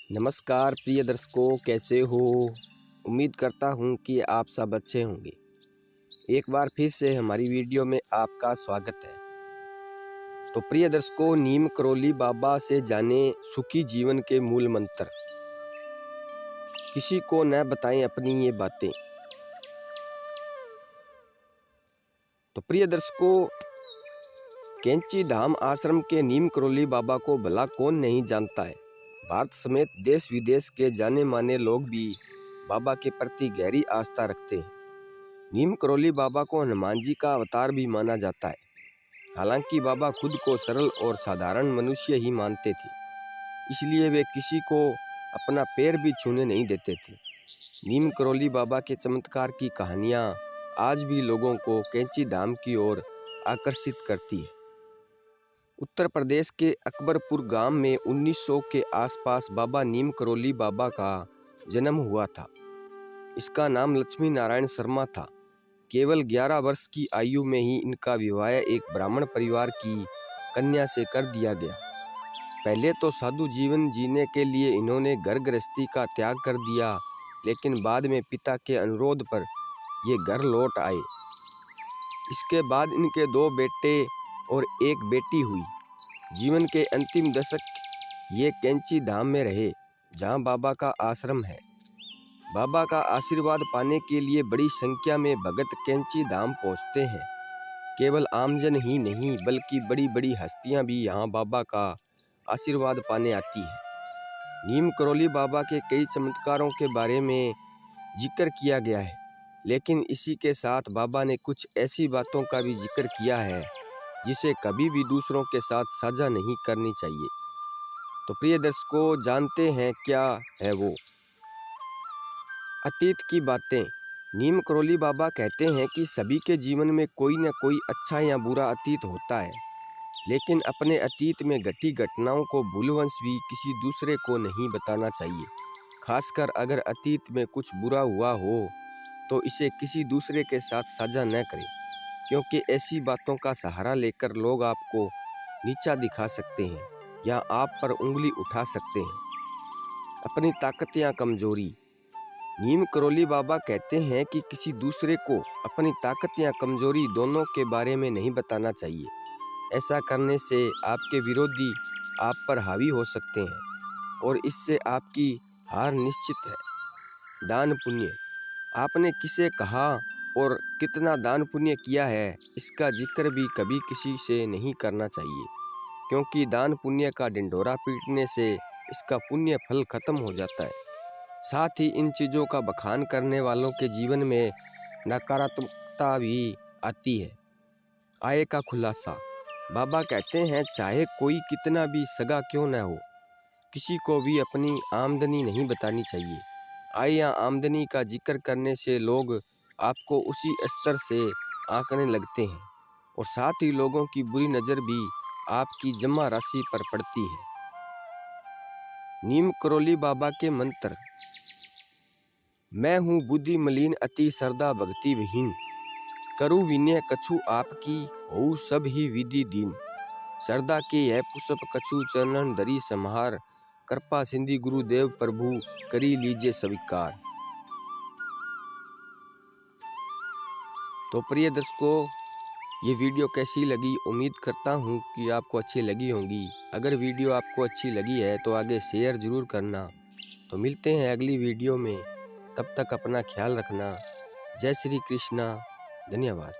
नमस्कार प्रिय दर्शकों, कैसे हो। उम्मीद करता हूँ कि आप सब अच्छे होंगे। एक बार फिर से हमारी वीडियो में आपका स्वागत है। तो प्रिय दर्शकों, नीम करोली बाबा से जाने सुखी जीवन के मूल मंत्र। किसी को न बताएं अपनी ये बातें। तो प्रिय दर्शकों, कैंची धाम आश्रम के नीम करोली बाबा को भला कौन नहीं जानता है। भारत समेत देश विदेश के जाने माने लोग भी बाबा के प्रति गहरी आस्था रखते हैं। नीम करोली बाबा को हनुमान जी का अवतार भी माना जाता है। हालांकि बाबा खुद को सरल और साधारण मनुष्य ही मानते थे, इसलिए वे किसी को अपना पैर भी छूने नहीं देते थे। नीम करोली बाबा के चमत्कार की कहानियाँ आज भी लोगों को कैंची धाम की ओर आकर्षित करती है। उत्तर प्रदेश के अकबरपुर गांव में 1900 के आसपास बाबा नीम करोली बाबा का जन्म हुआ था। इसका नाम लक्ष्मी नारायण शर्मा था। केवल 11 वर्ष की आयु में ही इनका विवाह एक ब्राह्मण परिवार की कन्या से कर दिया गया। पहले तो साधु जीवन जीने के लिए इन्होंने घर गृहस्थी का त्याग कर दिया, लेकिन बाद में पिता के अनुरोध पर ये घर लौट आए। इसके बाद इनके 2 बेटे और 1 बेटी हुई। जीवन के अंतिम दशक ये कैंची धाम में रहे, जहां बाबा का आश्रम है। बाबा का आशीर्वाद पाने के लिए बड़ी संख्या में भगत कैंची धाम पहुंचते हैं। केवल आमजन ही नहीं, बल्कि बड़ी बड़ी हस्तियां भी यहां बाबा का आशीर्वाद पाने आती है। नीम करोली बाबा के कई चमत्कारों के बारे में जिक्र किया गया है, लेकिन इसी के साथ बाबा ने कुछ ऐसी बातों का भी जिक्र किया है जिसे कभी भी दूसरों के साथ साझा नहीं करनी चाहिए। तो प्रिय दर्शकों, जानते हैं क्या है वो। अतीत की बातें। नीम करोली बाबा कहते हैं कि सभी के जीवन में कोई न कोई अच्छा या बुरा अतीत होता है, लेकिन अपने अतीत में घटी घटनाओं को भूलवंश भी किसी दूसरे को नहीं बताना चाहिए। खासकर अगर अतीत में कुछ बुरा हुआ हो तो इसे किसी दूसरे के साथ साझा न करें, क्योंकि ऐसी बातों का सहारा लेकर लोग आपको नीचा दिखा सकते हैं या आप पर उंगली उठा सकते हैं। अपनी ताकत या कमजोरी। नीम करोली बाबा कहते हैं कि किसी दूसरे को अपनी ताकत या कमजोरी दोनों के बारे में नहीं बताना चाहिए। ऐसा करने से आपके विरोधी आप पर हावी हो सकते हैं और इससे आपकी हार निश्चित है। दान पुण्य। आपने किसे कहा और कितना दान पुण्य किया है, इसका जिक्र भी कभी किसी से नहीं करना चाहिए, क्योंकि दान पुण्य का ढिंढोरा पीटने से इसका पुण्य फल खत्म हो जाता है। साथ ही इन चीज़ों का बखान करने वालों के जीवन में नकारात्मकता भी आती है। आय का खुलासा। बाबा कहते हैं चाहे कोई कितना भी सगा क्यों न हो, किसी को भी अपनी आमदनी नहीं बतानी चाहिए। आय या आमदनी का जिक्र करने से लोग आपको उसी स्तर से आंकने लगते हैं और साथ ही लोगों की बुरी नज़र भी आपकी जमा राशि पर पड़ती है। नीम करोली बाबा के मंत्र। मैं हूँ बुद्धि मलिन अति श्रद्धा भक्ति विहीन, करु विनय कछु आपकी हो सब ही विधि दीन। श्रद्धा के यह पुष्प कछु चरणन धरी संहार, कृपा सिंधि गुरुदेव प्रभु करी लीजिए स्वीकार। तो प्रिय दर्शकों, ये वीडियो कैसी लगी, उम्मीद करता हूँ कि आपको अच्छी लगी होंगी। अगर वीडियो आपको अच्छी लगी है तो आगे शेयर ज़रूर करना। तो मिलते हैं अगली वीडियो में, तब तक अपना ख्याल रखना। जय श्री कृष्णा। धन्यवाद।